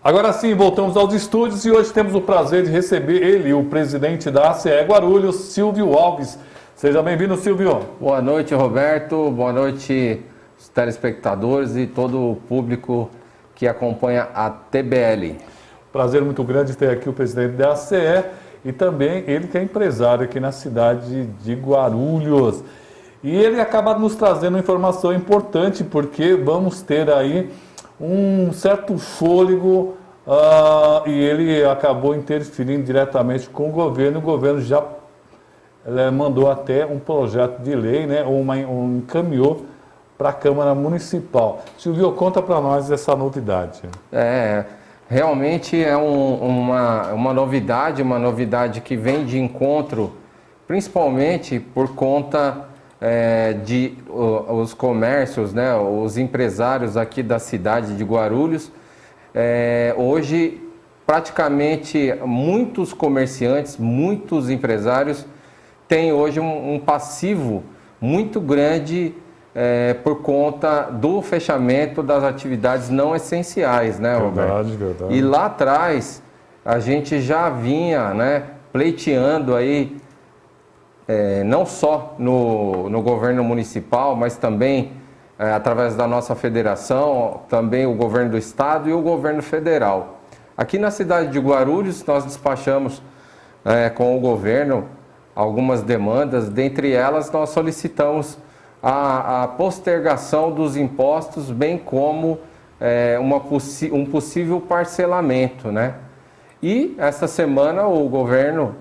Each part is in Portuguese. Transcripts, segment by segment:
Agora sim, voltamos aos estúdios e hoje temos o prazer de receber ele, o presidente da ACE Guarulhos, Silvio Alves. Seja bem-vindo, Silvio. Boa noite, Roberto. Boa noite, os telespectadores e todo o público que acompanha a TBL. Prazer muito grande ter aqui o presidente da ACE e também ele que é empresário aqui na cidade de Guarulhos. E ele acaba nos trazendo informação importante porque vamos ter aí um certo fôlego e ele acabou interferindo diretamente com o governo já mandou até um projeto de lei, né, encaminhou para a Câmara Municipal. Silvio, conta para nós essa novidade. Realmente é uma novidade que vem de encontro, principalmente por conta de os comércios, né, os empresários aqui da cidade de Guarulhos. Hoje, praticamente, muitos comerciantes, muitos empresários têm hoje um passivo muito grande por conta do fechamento das atividades não essenciais, né, Roberto? Verdade. E lá atrás, a gente já vinha, né, pleiteando aí, não só no governo municipal, mas também através da nossa federação, também o governo do estado e o governo federal. Aqui na cidade de Guarulhos, nós despachamos com o governo algumas demandas, dentre elas nós solicitamos a postergação dos impostos, bem como um possível parcelamento, né? E essa semana o governo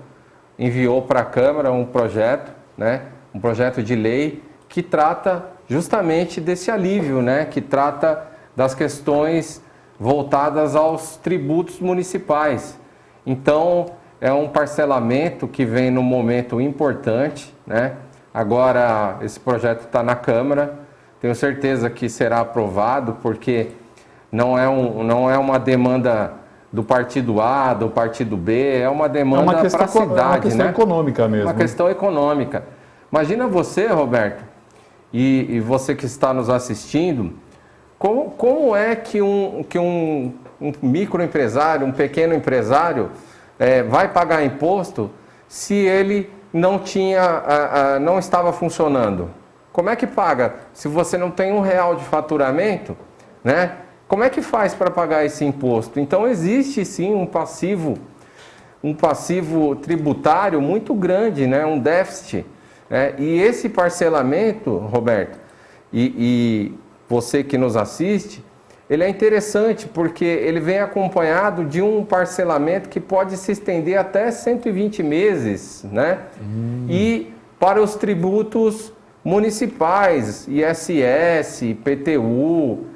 enviou para a Câmara um projeto, né, um projeto de lei que trata justamente desse alívio, né, que trata das questões voltadas aos tributos municipais. Então, é um parcelamento que vem num momento importante, né? Agora, esse projeto está na Câmara, tenho certeza que será aprovado, porque não é uma demanda do partido A, do partido B, é uma demanda para a cidade, é uma questão econômica mesmo. Uma questão econômica. Imagina você, Roberto, e você que está nos assistindo, como é que um microempresário, um pequeno empresário, vai pagar imposto se ele não estava funcionando? Como é que paga? Se você não tem R$1 de faturamento, né? Como é que faz para pagar esse imposto? Então existe sim um passivo tributário muito grande, né? Um déficit. E esse parcelamento, Roberto, e você que nos assiste, ele é interessante porque ele vem acompanhado de um parcelamento que pode se estender até 120 meses, né? E para os tributos municipais, ISS, IPTU,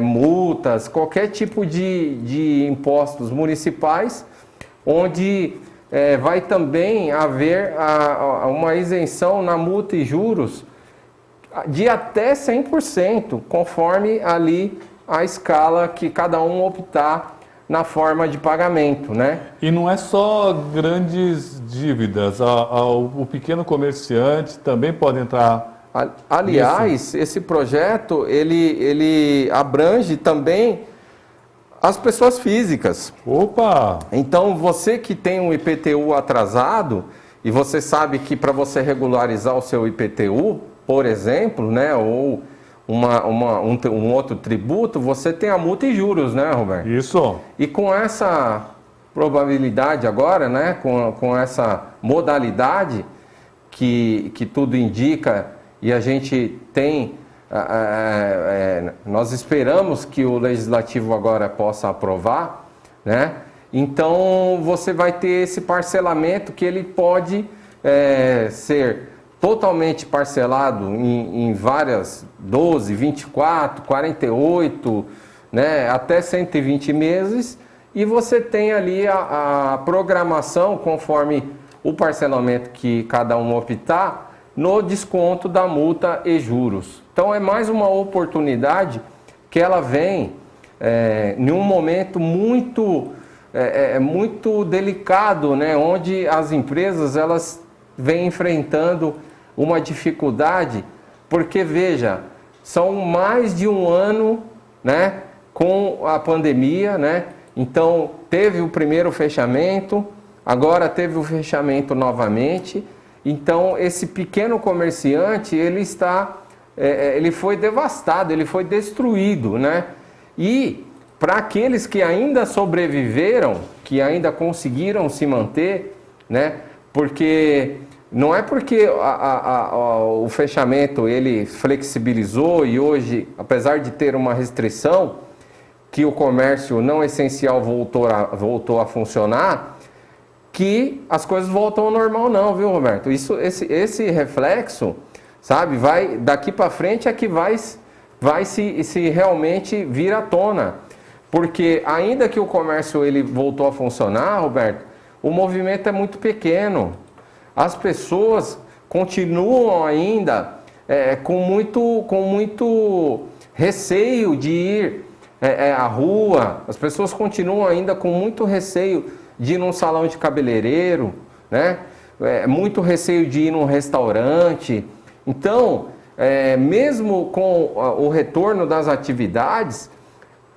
multas, qualquer tipo de impostos municipais, onde vai também haver uma isenção na multa e juros de até 100%, conforme ali a escala que cada um optar na forma de pagamento, né? E não é só grandes dívidas, o pequeno comerciante também pode entrar. Aliás, esse projeto, ele abrange também as pessoas físicas. Opa! Então, você que tem um IPTU atrasado, e você sabe que para você regularizar o seu IPTU, por exemplo, né, ou um outro tributo, você tem a multa e juros, né, Roberto? Isso. E com essa probabilidade agora, né, com essa modalidade que tudo indica, e a gente tem, nós esperamos que o Legislativo agora possa aprovar, né? Então você vai ter esse parcelamento que ele pode ser totalmente parcelado em várias 12, 24, 48, né, até 120 meses, e você tem ali a programação conforme o parcelamento que cada um optar, no desconto da multa e juros. Então é mais uma oportunidade que ela vem em um momento muito delicado, né, onde as empresas elas vêm enfrentando uma dificuldade, porque veja, são mais de um ano, né, com a pandemia, né, Então, teve o primeiro fechamento, agora teve o fechamento novamente. Então, esse pequeno comerciante, ele foi devastado, ele foi destruído, né? E para aqueles que ainda sobreviveram, que ainda conseguiram se manter, né? Porque não é porque o fechamento ele flexibilizou e hoje, apesar de ter uma restrição, que o comércio não essencial voltou a funcionar, que as coisas voltam ao normal não, viu, Roberto? Esse reflexo, sabe, daqui para frente é que vai se realmente vir à tona. Porque ainda que o comércio ele voltou a funcionar, Roberto, o movimento é muito pequeno. As pessoas continuam ainda com muito receio de ir à rua. As pessoas continuam ainda com muito receio de ir num salão de cabeleireiro, né? Muito receio de ir num restaurante. Então, mesmo com o retorno das atividades,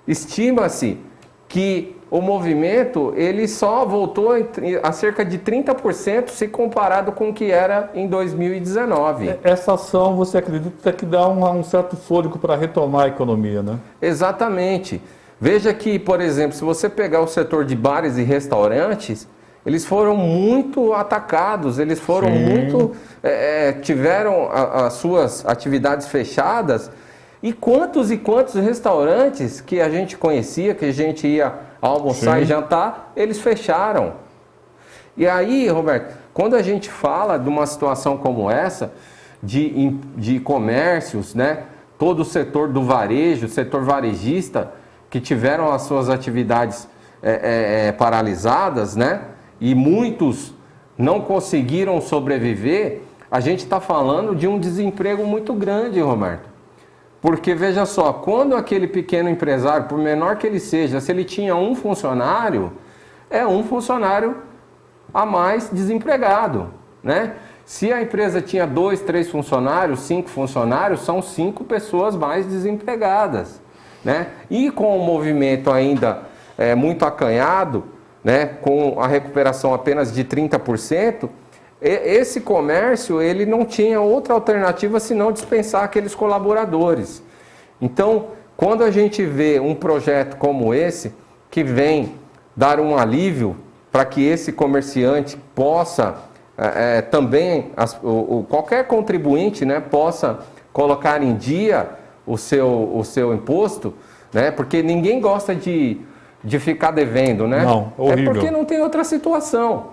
estima-se que o movimento ele só voltou a cerca de 30% se comparado com o que era em 2019. Essa ação, você acredita que dá um certo fôlego para retomar a economia, né? Exatamente. Veja que, por exemplo, se você pegar o setor de bares e restaurantes, eles foram muito atacados, eles foram tiveram as suas atividades fechadas. E quantos restaurantes que a gente conhecia, que a gente ia almoçar e jantar, eles fecharam. E aí, Roberto, quando a gente fala de uma situação como essa, de comércios, né, todo o setor do varejo, setor varejista, que tiveram as suas atividades paralisadas, né, e muitos não conseguiram sobreviver, a gente está falando de um desemprego muito grande, Roberto. Porque, veja só, quando aquele pequeno empresário, por menor que ele seja, se ele tinha um funcionário, é um funcionário a mais desempregado, né? Se a empresa tinha 2, 3 funcionários, 5 funcionários, são 5 pessoas mais desempregadas, né? E com o movimento ainda muito acanhado, né? Com a recuperação apenas de 30%, esse comércio ele não tinha outra alternativa senão dispensar aqueles colaboradores. Então, quando a gente vê um projeto como esse, que vem dar um alívio para que esse comerciante possa também, qualquer contribuinte, né, possa colocar em dia o seu imposto, né, porque ninguém gosta de ficar devendo, né? Não, horrível. É porque não tem outra situação.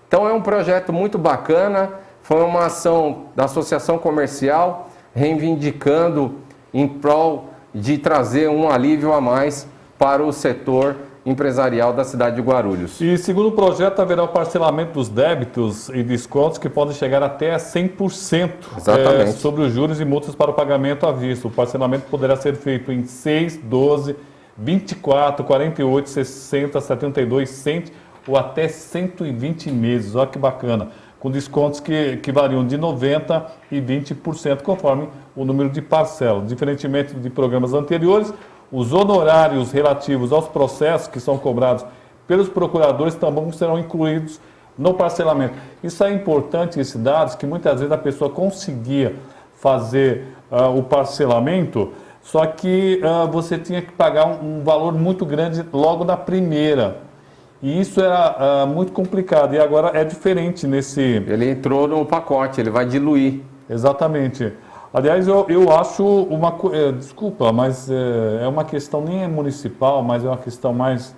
Então é um projeto muito bacana, foi uma ação da Associação Comercial reivindicando em prol de trazer um alívio a mais para o setor empresarial da cidade de Guarulhos. E segundo o projeto, haverá o parcelamento dos débitos e descontos que podem chegar até a 100% sobre os juros e multas para o pagamento à vista. O parcelamento poderá ser feito em 6, 12, 24, 48, 60, 72, 100 ou até 120 meses. Olha que bacana. Com descontos que variam de 90% e 20%, conforme o número de parcelas. Diferentemente de programas anteriores, os honorários relativos aos processos que são cobrados pelos procuradores também serão incluídos no parcelamento. Isso é importante, esses dados, que muitas vezes a pessoa conseguia fazer o parcelamento, só que você tinha que pagar um valor muito grande logo na primeira. E isso era muito complicado. E agora é diferente nesse... Ele entrou no pacote, ele vai diluir. Exatamente. Aliás, eu acho uma coisa... Desculpa, mas é uma questão nem municipal, mas é uma questão mais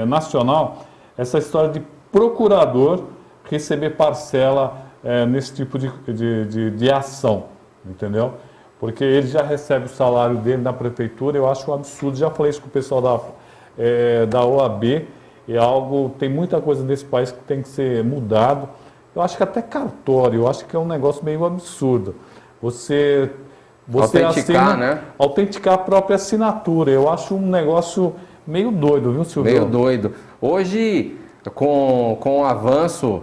nacional. Essa história de procurador receber parcela nesse tipo de ação, entendeu? Porque ele já recebe o salário dele na prefeitura, eu acho um absurdo. Já falei isso com o pessoal da OAB. Tem muita coisa nesse país que tem que ser mudado. Eu acho que até cartório, eu acho que é um negócio meio absurdo. Você autenticar, né? Autenticar a própria assinatura. Eu acho um negócio meio doido, viu, Silvio? Meio doido. Hoje, com o avanço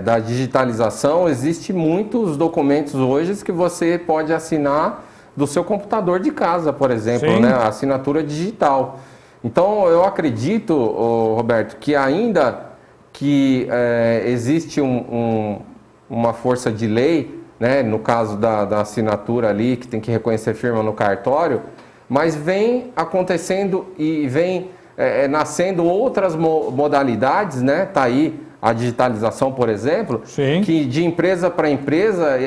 da digitalização, existem muitos documentos hoje que você pode assinar do seu computador de casa, por exemplo, né? A assinatura digital. Então, eu acredito, Roberto, que ainda que existe uma força de lei, né, no caso da assinatura ali, que tem que reconhecer firma no cartório, mas vem acontecendo e vem nascendo outras modalidades, né? Tá aí a digitalização, por exemplo, Sim. que de empresa para empresa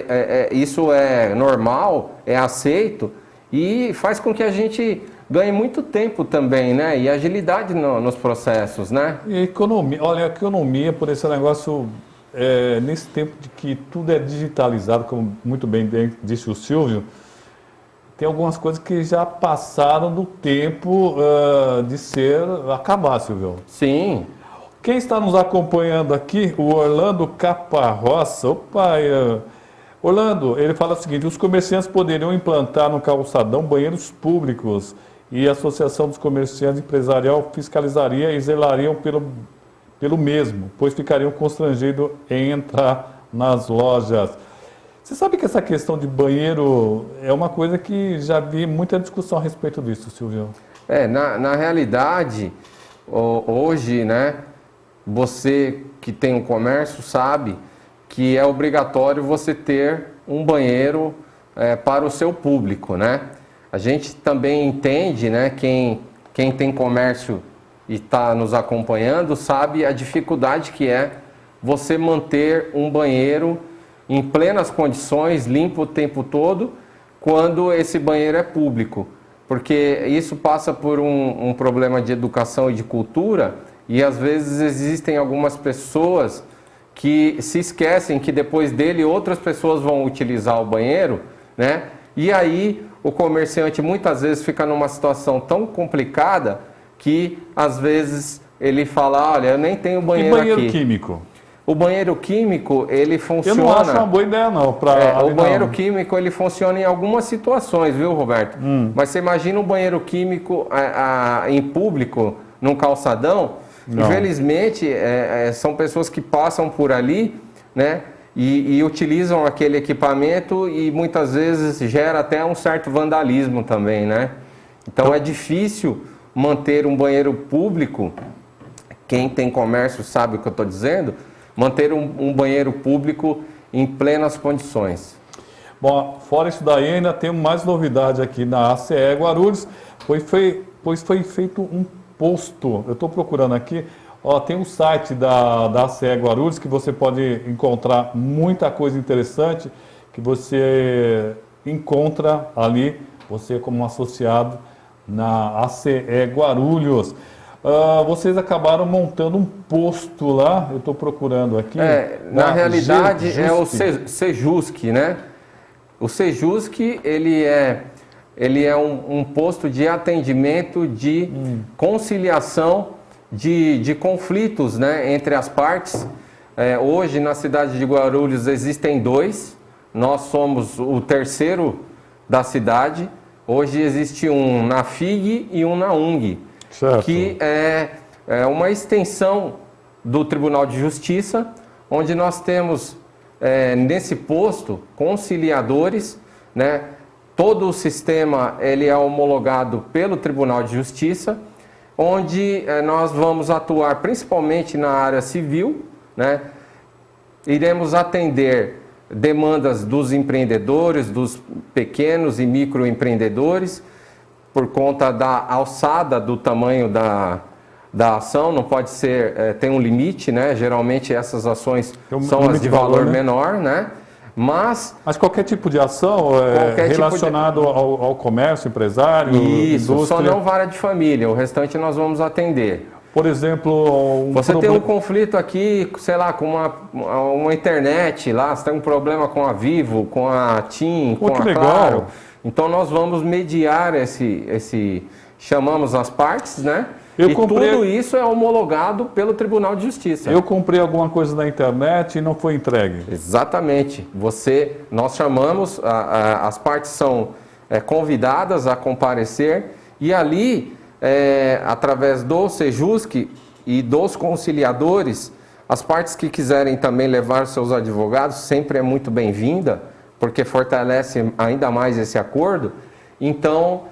isso é normal, é aceito e faz com que a gente ganhe muito tempo também, né? E agilidade nos processos, né? E economia, olha, a economia, por esse negócio, nesse tempo de que tudo é digitalizado, como muito bem disse o Silvio, tem algumas coisas que já passaram do tempo de acabar, Silvio. Sim. Quem está nos acompanhando aqui, o Orlando Caparroça. Opa, Orlando, ele fala o seguinte: os comerciantes poderiam implantar no calçadão banheiros públicos e a Associação dos Comerciantes Empresarial fiscalizaria e zelariam pelo mesmo, pois ficariam constrangidos em entrar nas lojas. Você sabe que essa questão de banheiro é uma coisa que já vi muita discussão a respeito disso, Silvio. Na realidade, hoje, né, você que tem um comércio sabe que é obrigatório você ter um banheiro para o seu público, né? A gente também entende, né, quem tem comércio e está nos acompanhando sabe a dificuldade que é você manter um banheiro em plenas condições, limpo o tempo todo, quando esse banheiro é público. Porque isso passa por um problema de educação e de cultura, e às vezes existem algumas pessoas que se esquecem que depois dele outras pessoas vão utilizar o banheiro, né? E aí o comerciante muitas vezes fica numa situação tão complicada que às vezes ele fala: olha, eu nem tenho banheiro aqui. E banheiro químico? O banheiro químico, ele funciona... Eu não acho uma boa ideia, não. O banheiro químico, ele funciona em algumas situações, viu, Roberto? Mas você imagina um banheiro químico em público, num calçadão? Não. Infelizmente, são pessoas que passam por ali, né? E utilizam aquele equipamento e muitas vezes gera até um certo vandalismo também, né? Então é difícil manter um banheiro público. Quem tem comércio sabe o que eu estou dizendo. Manter um banheiro público em plenas condições. Bom, fora isso daí, ainda tem mais novidade aqui na ACE Guarulhos, pois foi feito um posto. Eu estou procurando aqui, tem um site da ACE Guarulhos que você pode encontrar muita coisa interessante que você encontra ali, você como associado na ACE Guarulhos. Vocês acabaram montando um posto lá, eu estou procurando aqui. Na realidade é o Sejusc, né? O Sejusc, ele é um posto de atendimento, de conciliação de conflitos, né, entre as partes. Hoje na cidade de Guarulhos existem 2, nós somos o terceiro da cidade. Hoje existe um na FIG e um na UNG. Certo. Que é uma extensão do Tribunal de Justiça, onde nós temos nesse posto conciliadores, né? Todo o sistema ele é homologado pelo Tribunal de Justiça, onde nós vamos atuar principalmente na área civil, né? Iremos atender demandas dos empreendedores, dos pequenos e microempreendedores, por conta da alçada do tamanho da ação, não pode ser, tem um limite, né? Geralmente essas ações são as de valor menor, né? Mas qualquer tipo de ação relacionado ao comércio, empresário, isso, indústria... só não vara de família, o restante nós vamos atender. Por exemplo... tem um conflito aqui, sei lá, com uma internet lá, você tem um problema com a Vivo, com a TIM, com a Claro... Então nós vamos mediar chamamos as partes, né? Tudo isso é homologado pelo Tribunal de Justiça. Eu comprei alguma coisa na internet e não foi entregue. Exatamente. Nós chamamos, as partes são convidadas a comparecer e ali, através do Sejusc e dos conciliadores, as partes que quiserem também levar seus advogados, sempre é muito bem-vinda, porque fortalece ainda mais esse acordo. Então,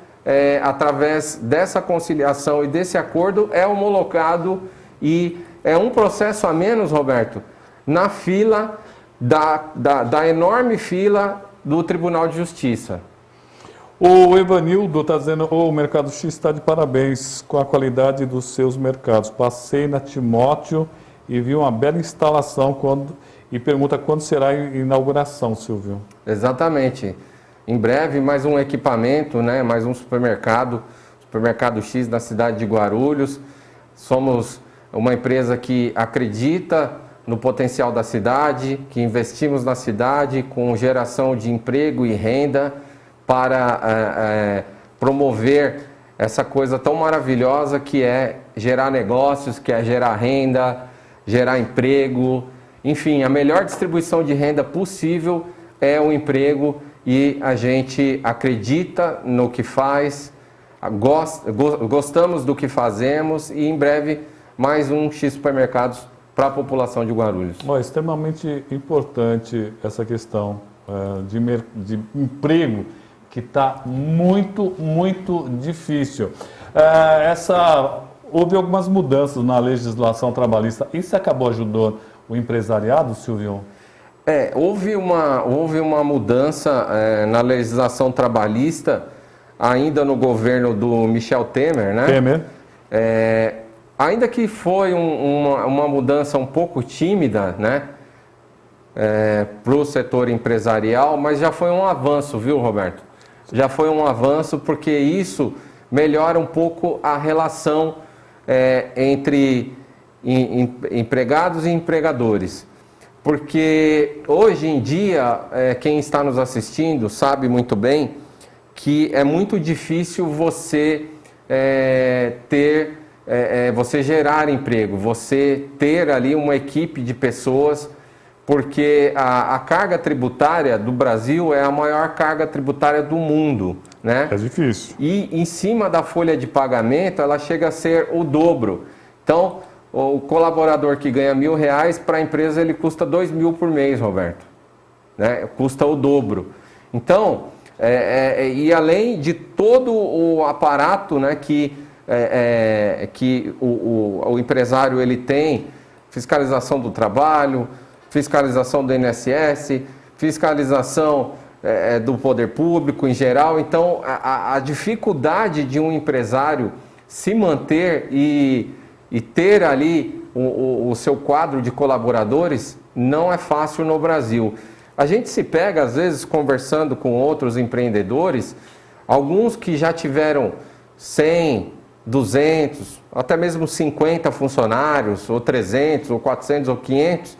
através dessa conciliação e desse acordo, é homologado e é um processo a menos, Roberto, na fila da enorme fila do Tribunal de Justiça. O Evanildo está dizendo, o Mercado X está de parabéns com a qualidade dos seus mercados. Passei na Timóteo e vi uma bela instalação e pergunta quando será a inauguração, Silvio. Exatamente. Em breve, mais um equipamento, né? Mais um supermercado X na cidade de Guarulhos. Somos uma empresa que acredita no potencial da cidade, que investimos na cidade com geração de emprego e renda para promover essa coisa tão maravilhosa que é gerar negócios, que é gerar renda, gerar emprego. Enfim, a melhor distribuição de renda possível é o emprego e a gente acredita no que faz, gostamos do que fazemos e em breve mais um X Supermercados para a população de Guarulhos. É extremamente importante essa questão de emprego, que está muito, muito difícil. Houve algumas mudanças na legislação trabalhista. Isso acabou ajudando o empresariado, Silvio? Houve uma mudança na legislação trabalhista, ainda no governo do Michel Temer, né? Temer. Ainda que foi uma mudança um pouco tímida, né? Para o setor empresarial, mas já foi um avanço, viu, Roberto? Já foi um avanço porque isso melhora um pouco a relação entre empregados e empregadores. Porque hoje em dia, quem está nos assistindo sabe muito bem que é muito difícil você você gerar emprego, você ter ali uma equipe de pessoas, porque a carga tributária do Brasil é a maior carga tributária do mundo, né? É difícil. E em cima da folha de pagamento, ela chega a ser o dobro. Então, o colaborador que ganha R$1.000, para a empresa ele custa R$2.000 por mês, Roberto. Né? Custa o dobro. Então, e além de todo o aparato, né, que o empresário ele tem, fiscalização do trabalho, fiscalização do INSS, fiscalização do poder público em geral. Então, a dificuldade de um empresário se manter e ter ali o seu quadro de colaboradores não é fácil no Brasil. A gente se pega, às vezes, conversando com outros empreendedores, alguns que já tiveram 100, 200, até mesmo 50 funcionários, ou 300, ou 400, ou 500,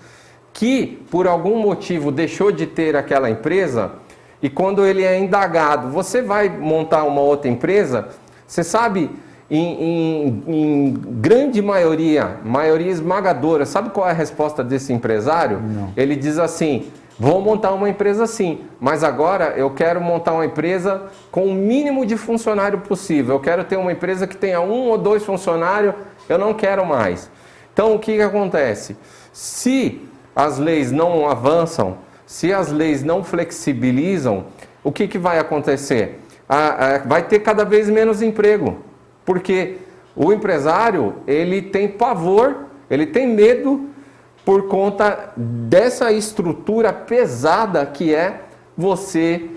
que por algum motivo deixou de ter aquela empresa, e quando ele é indagado, você vai montar uma outra empresa, você sabe, em grande maioria esmagadora, sabe qual é a resposta desse empresário? Não. Ele diz assim: vou montar uma empresa sim, mas agora eu quero montar uma empresa com o mínimo de funcionário possível. Eu quero ter uma empresa que tenha 1 ou 2 funcionários, eu não quero mais. Então o que acontece? Se as leis não avançam, se as leis não flexibilizam, o que vai acontecer? Vai ter cada vez menos emprego, porque o empresário ele tem pavor, ele tem medo por conta dessa estrutura pesada que é você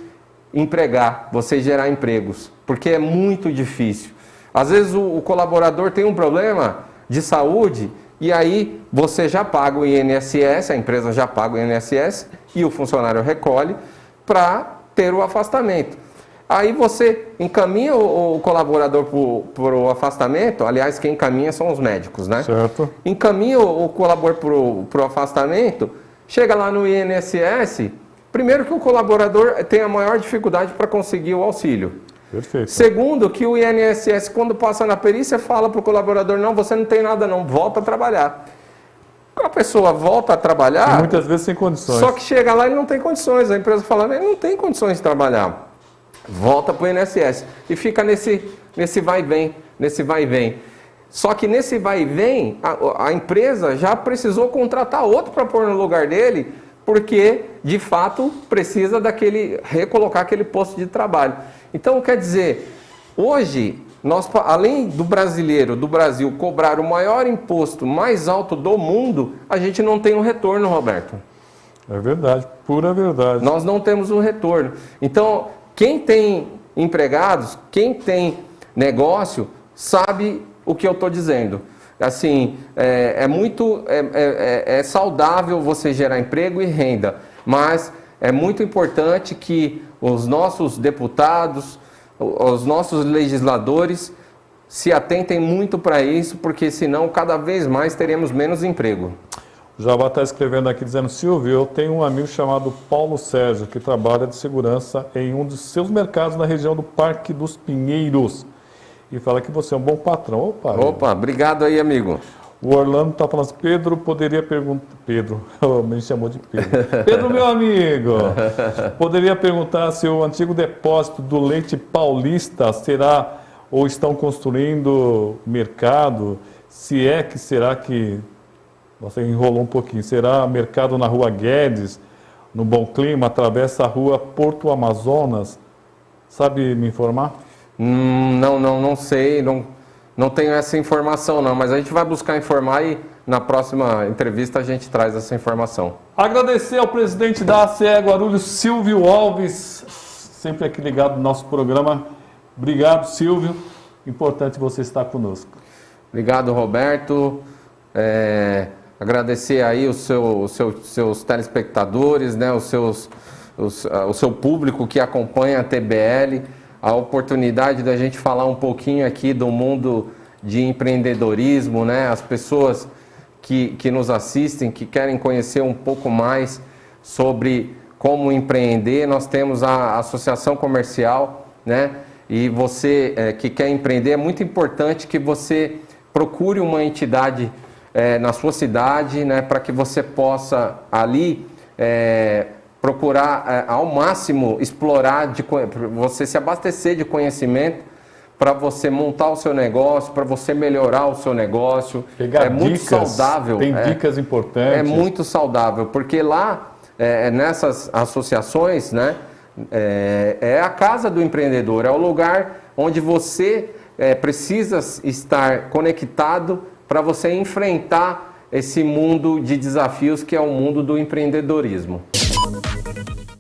empregar, você gerar empregos, porque é muito difícil. Às vezes o colaborador tem um problema de saúde e aí você já paga o INSS, a empresa já paga o INSS e o funcionário recolhe para ter o afastamento. Aí você encaminha o colaborador para o afastamento, aliás, quem encaminha são os médicos, né? Certo. Encaminha o colaborador para o afastamento, chega lá no INSS, primeiro que o colaborador tem a maior dificuldade para conseguir o auxílio. Perfeito. Segundo, que o INSS, quando passa na perícia, fala para o colaborador: não, você não tem nada não, volta a trabalhar. A pessoa volta a trabalhar... E muitas vezes sem condições. Só que chega lá e não tem condições, a empresa fala: ele não tem condições de trabalhar. Volta para o INSS e fica nesse vai e vem, Só que nesse vai e vem, a empresa já precisou contratar outro para pôr no lugar dele, porque de fato precisa recolocar aquele posto de trabalho. Então, quer dizer, Hoje, nós, além do Brasil cobrar o maior imposto mais alto do mundo, a gente não tem um retorno, Roberto. É verdade, pura verdade. Nós não temos um retorno. Então, quem tem empregados, quem tem negócio, sabe o que eu estou dizendo. Assim, é saudável você gerar emprego e renda, mas é muito importante que os nossos deputados, os nossos legisladores se atentem muito para isso, porque senão cada vez mais teremos menos emprego. O Jabá está escrevendo aqui dizendo: Silvio, eu tenho um amigo chamado Paulo Sérgio, que trabalha de segurança em um dos seus mercados na região do Parque dos Pinheiros. E fala que você é um bom patrão. Opa, obrigado aí, amigo. O Orlando está falando assim: Pedro, poderia perguntar... Pedro, me chamou de Pedro. Pedro, meu amigo, poderia perguntar se o antigo depósito do leite paulista será, ou estão construindo mercado, se é que será que... Você enrolou um pouquinho. Será mercado na Rua Guedes, no Bom Clima, atravessa a Rua Porto Amazonas? Sabe me informar? Não sei, não tenho essa informação não, mas a gente vai buscar informar e na próxima entrevista a gente traz essa informação. Agradecer ao presidente da ACE Guarulhos, Silvio Alves, sempre aqui ligado no nosso programa. Obrigado, Silvio. Importante você estar conosco. Obrigado, Roberto. Agradecer aí os seus telespectadores, né, o seu público que acompanha a TBL, a oportunidade da gente falar um pouquinho aqui do mundo de empreendedorismo, né, as pessoas que nos assistem, que querem conhecer um pouco mais sobre como empreender. Nós temos a Associação Comercial, né, e você que quer empreender, é muito importante que você procure uma entidade na sua cidade, né, para que você possa ali procurar ao máximo explorar, você se abastecer de conhecimento para você montar o seu negócio, para você melhorar o seu negócio. Pegar muito dicas, saudável. Tem dicas importantes. É muito saudável, porque lá, nessas associações, né, é a casa do empreendedor, é o lugar onde você precisa estar conectado para você enfrentar esse mundo de desafios que é o mundo do empreendedorismo.